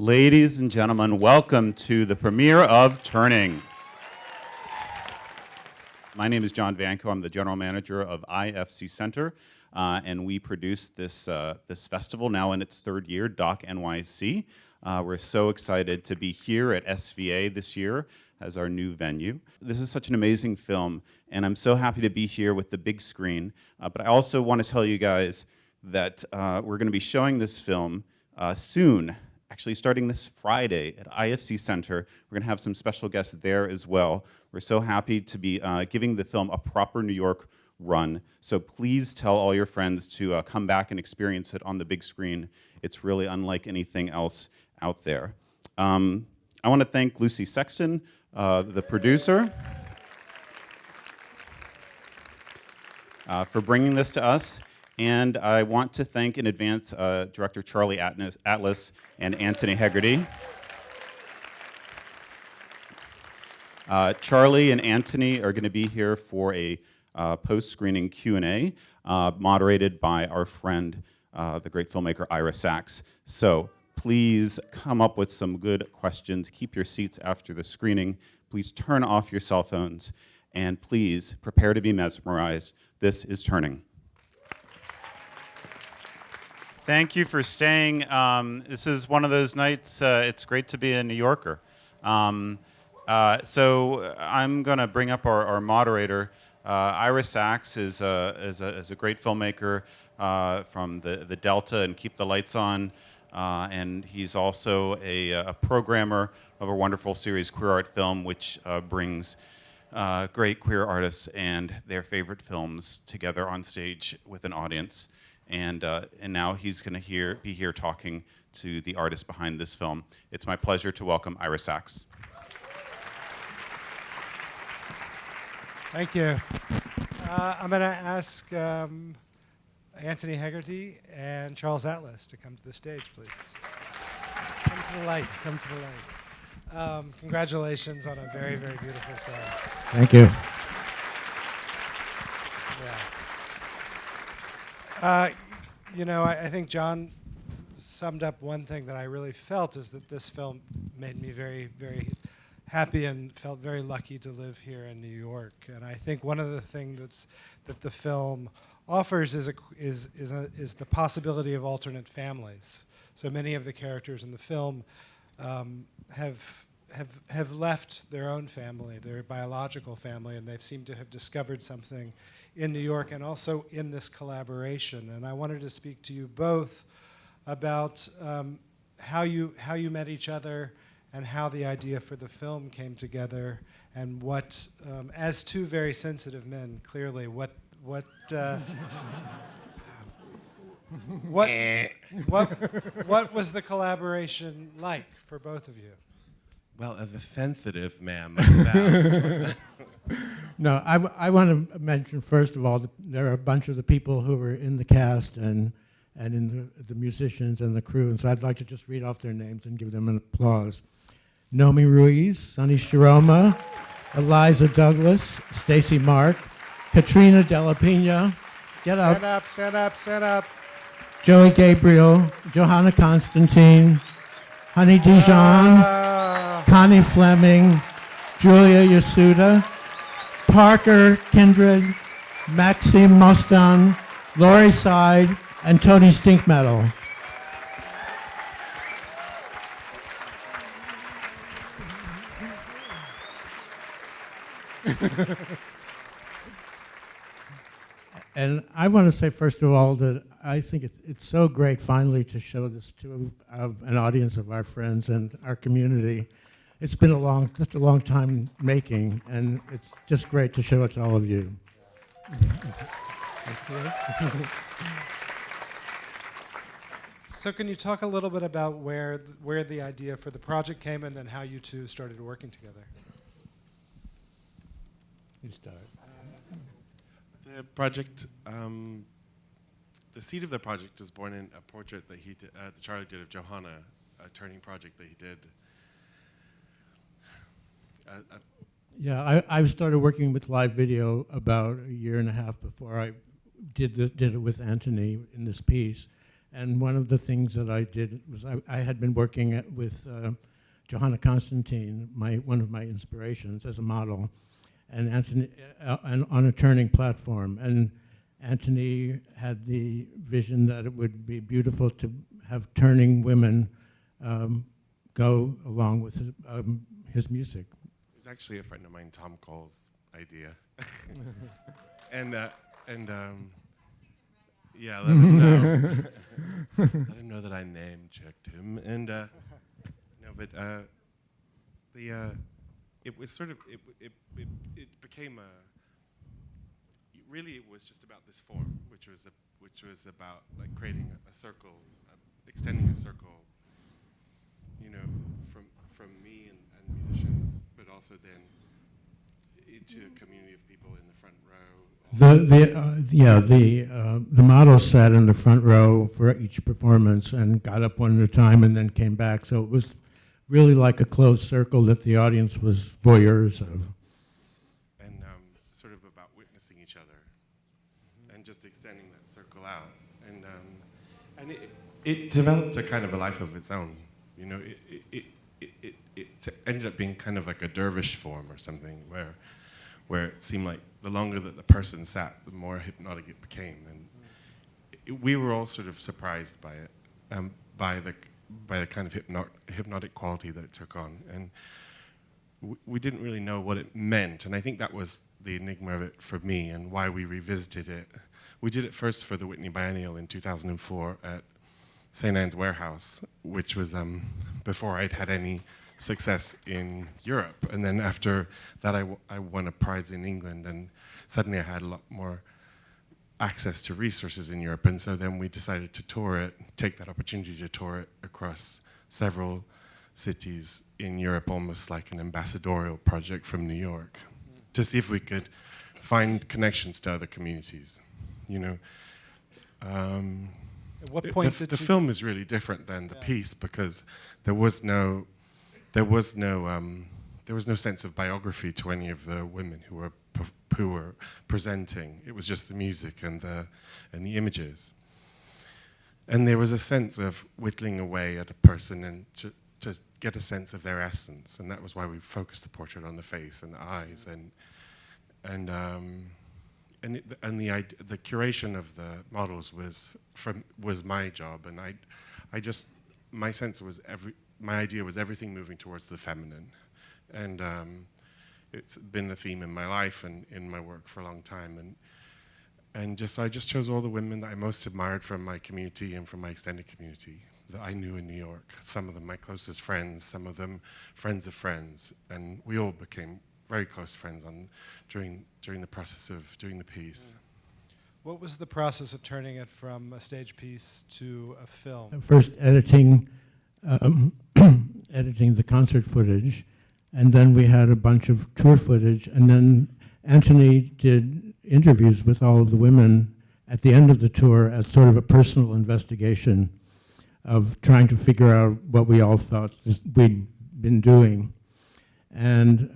Ladies and gentlemen, welcome to the premiere of Turning. My name is John Vanko. I'm the general manager of IFC Center, and we produce this festival now in its third year, DOC NYC. We're so excited to be here at SVA this year as our new venue. This is such an amazing film, and I'm so happy to be here with the big screen. But I also want to tell you guys that we're going to be showing this film soon. Actually, starting this Friday at IFC Center. We're going to have some special guests there as well. We're so happy to be giving the film a proper New York run. So please tell all your friends to come back and experience it on the big screen. It's really unlike anything else out there. I want to thank Lucy Sexton, the producer, for bringing this to us. And I want to thank in advance Director Charlie Atlas and Antony Hegarty. Charlie and Antony are going to be here for a post-screening Q&A moderated by our friend, the great filmmaker Ira Sachs. So please come up with some good questions. Keep your seats after the screening. Please turn off your cell phones. And please prepare to be mesmerized. This is Turning. Thank you for staying. This is one of those nights, it's great to be a New Yorker. So I'm going to bring up our moderator. Ira Sachs is a great filmmaker from the Delta and Keep the Lights On. And he's also a programmer of a wonderful series, Queer Art Film, which brings great queer artists and their favorite films together on stage with an audience. And now he's going to be here talking to the artist behind this film. It's my pleasure to welcome Ira Sachs. Thank you. I'm going to ask Antony Hegarty and Charles Atlas to come to the stage, please. Come to the light. Come to the light. Congratulations on a very, very beautiful film. Thank you. Yeah. You know, I think John summed up one thing that I really felt is that this film made me very, very happy and felt very lucky to live here in New York. And I think one of the things that the film offers is the possibility of alternate families. So many of the characters in the film have left their own family, their biological family, and they've seemed to have discovered something in New York and also in this collaboration. And I wanted to speak to you both about how you met each other and how the idea for the film came together, and what, as two very sensitive men, clearly, what was the collaboration like for both of you? Well, as a sensitive man myself. No, I want to mention, first of all, there are a bunch of the people who were in the cast and in the musicians and the crew, and so I'd like to just read off their names and give them an applause. Nomi Ruiz, Sonny Sharoma, Eliza Douglas, Stacy Mark, Katrina Della Pina, get up. Stand up, stand up, stand up. Joey Gabriel, Johanna Constantine, Honey Dijon, Connie Fleming, Julia Yasuda, Parker Kindred, Maxime Mostan, Laurie Side, and Tony Stinkmetal. And I want to say, first of all, that I think it's so great finally to show this to an audience of our friends and our community. It's been just a long time making, and it's just great to show it to all of you. So can you talk a little bit about where the idea for the project came, and then how you two started working together? You start. The project, the seed of the project is born in a portrait that that Charlie did of Johanna, a turning project that he did. Yeah, I started working with live video about a year and a half before I did it with Antony in this piece. And one of the things that I did was I had been working with Johanna Constantine, one of my inspirations, as a model, and Antony, and on a turning platform. And Antony had the vision that it would be beautiful to have turning women go along with his music. It was actually a friend of mine, Tom Cole's idea. and yeah, let him know. Let him know that I name checked him. And no, but it was sort of it became really it was just about this form, which was about like creating a circle, extending a circle, you know, from me and musicians, but also then into a community of people in the front row. The model sat in the front row for each performance and got up one at a time and then came back. So it was really like a closed circle that the audience was voyeurs of. And sort of about witnessing each other and just extending that circle out. And it developed a kind of a life of its own. You know, it ended up being kind of like a dervish form or something where it seemed like the longer that the person sat, the more hypnotic it became. And we were all sort of surprised by it, by the kind of hypnotic quality that it took on. And we didn't really know what it meant. And I think that was the enigma of it for me and why we revisited it. We did it first for the Whitney Biennial in 2004 at St. Anne's Warehouse, which was before I'd had any success in Europe. And then after that, I won a prize in England, and suddenly I had a lot more access to resources in Europe. And so then we decided to tour it, take that opportunity to tour it across several cities in Europe, almost like an ambassadorial project from New York, to see if we could find connections to other communities, you know. At what point the film is really different than the piece because there was no sense of biography to any of the women who were presenting. It was just the music and the images, and there was a sense of whittling away at a person and to get a sense of their essence, and that was why we focused the portrait on the face and the eyes the curation of the models was my job, and my sense was my idea was everything moving towards the feminine, and it's been a theme in my life and in my work for a long time, and I just chose all the women that I most admired from my community and from my extended community that I knew in New York. Some of them my closest friends, some of them friends of friends, and we all became very close friends during the process of doing the piece. What was the process of turning it from a stage piece to a film? First editing the concert footage, and then we had a bunch of tour footage, and then Antony did interviews with all of the women at the end of the tour as sort of a personal investigation of trying to figure out what we all thought we'd been doing. And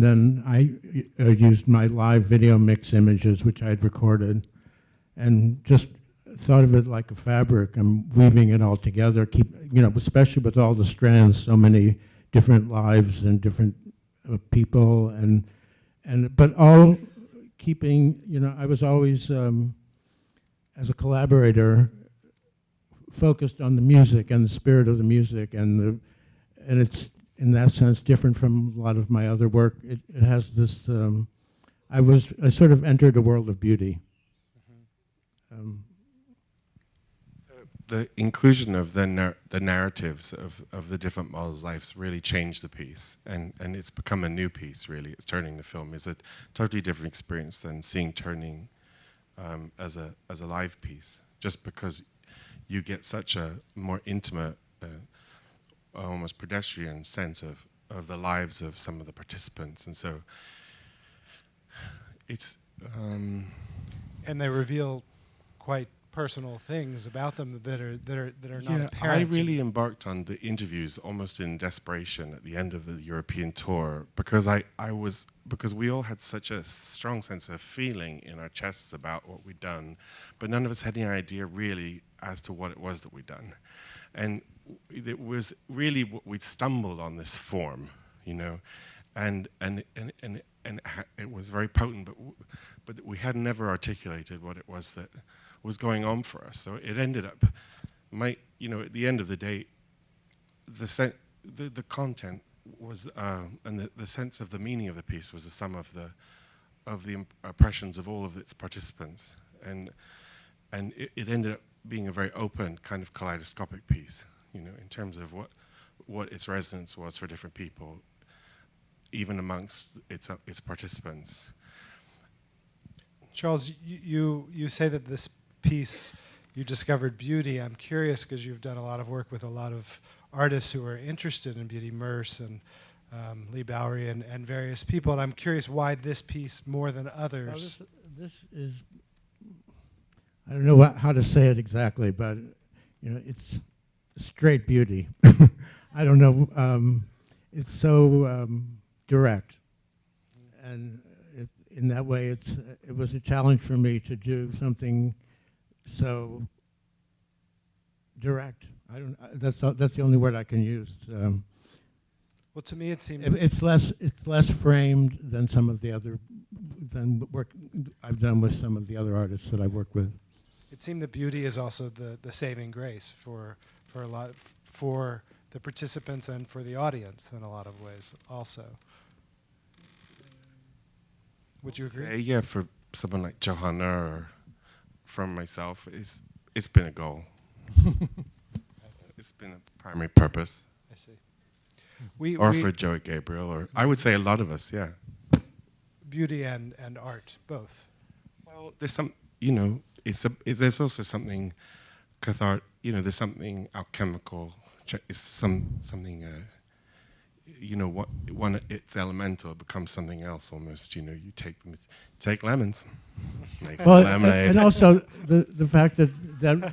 then I used my live video mix images, which I'd recorded, and just thought of it like a fabric. I'm weaving it all together, especially with all the strands, so many different lives and different people, but all keeping, I was always, as a collaborator, focused on the music and the spirit of the music, and it's in that sense different from a lot of my other work. It has this. I sort of entered a world of beauty. The inclusion of the narratives of the different models' lives really changed the piece, and it's become a new piece. Really, it's Turning the film is a totally different experience than seeing Turning as a live piece. Just because you get such a more intimate, almost pedestrian sense of the lives of some of the participants, and so it's. And they reveal quite personal things about them that are not Yeah, apparent. I really embarked on the interviews almost in desperation at the end of the European tour because because we all had such a strong sense of feeling in our chests about what we'd done, but none of us had any idea really as to what it was that we'd done. And it was really we stumbled on this form, you know, and it was very potent, but we had never articulated what it was that was going on for us. So it ended up, at the end of the day, the content was, and the sense of the meaning of the piece was the sum of the impressions of all of its participants, and it ended up being a very open kind of kaleidoscopic piece, you know, in terms of what its resonance was for different people, even amongst its participants. Charles, you say that this piece, you discovered beauty. I'm curious because you've done a lot of work with a lot of artists who are interested in beauty, Merce and Lee Bowery and various people, and I'm curious why this piece more than others. Well, this is, I don't know how to say it exactly, but you know, it's straight beauty. I don't know. It's so direct, and in that way, it was a challenge for me to do something so direct. That's the only word I can use. Well, to me, it seemed It's less framed than some of the other work I've done with some of the other artists that I've worked with. It seemed that beauty is also the saving grace for the participants and for the audience in a lot of ways also. Would you agree? Yeah, for someone like Johanna or from myself, it's been a goal. It's been a primary purpose. I see. Or for Joey Gabriel, or I would say a lot of us, yeah. Beauty and art, both. Well, there's some, you know, there's also something cathartic, you know, there's something alchemical, it's something, you know, it's elemental, it becomes something else almost, you know, you take lemons, make some lemonade. And also the fact that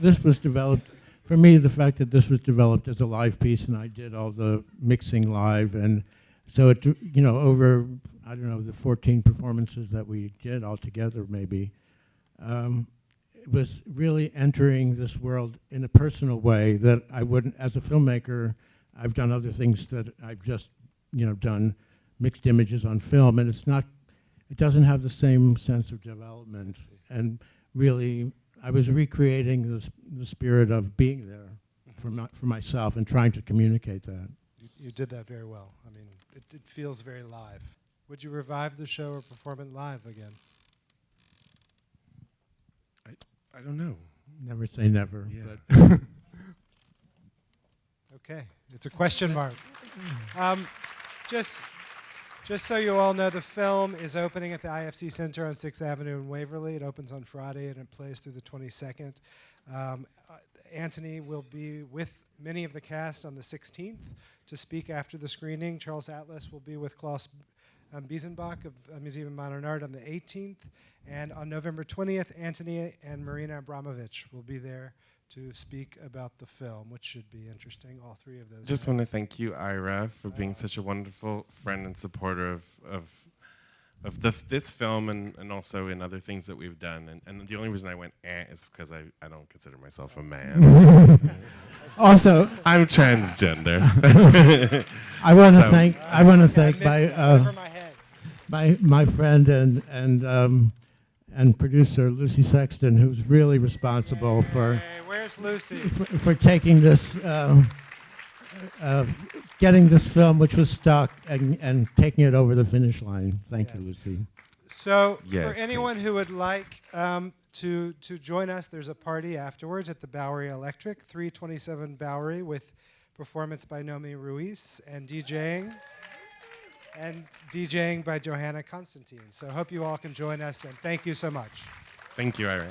this was developed, for me, the fact that this was developed as a live piece and I did all the mixing live, and so it, you know, over, I don't know, the 14 performances that we did all together maybe, it was really entering this world in a personal way that I wouldn't, as a filmmaker, I've done other things that I've just, you know, done mixed images on film, and it doesn't have the same sense of development, and really, I was recreating the spirit of being there for myself and trying to communicate that. You did that very well. I mean, it feels very live. Would you revive the show or perform it live again? I don't know. Never say never. Yeah. But Okay, it's a question mark. Just so you all know, the film is opening at the IFC Center on 6th Avenue in Waverly. It opens on Friday and it plays through the 22nd. Antony will be with many of the cast on the 16th to speak after the screening. Charles Atlas will be with Klaus Biesenbach of Museum of Modern Art on the 18th. And on November 20th, Antony and Marina Abramovich will be there to speak about the film, which should be interesting, all three of those. Just want to thank you, Ira, for being such a wonderful friend and supporter of this film and also in other things that we've done. And the only reason I went is because I don't consider myself a man. also, I'm transgender. I want to thank Over my head. my friend and producer Lucy Sexton, who's really responsible for. Where's Lucy? For taking this, getting this film, which was stuck, and taking it over the finish line. Thank you, Lucy. So, Yes, for anyone who would like to join us, there's a party afterwards at the Bowery Electric, 327 Bowery, with performance by Nomi Ruiz and DJing by Johanna Constantine. So, hope you all can join us, and thank you so much. Thank you, Ira.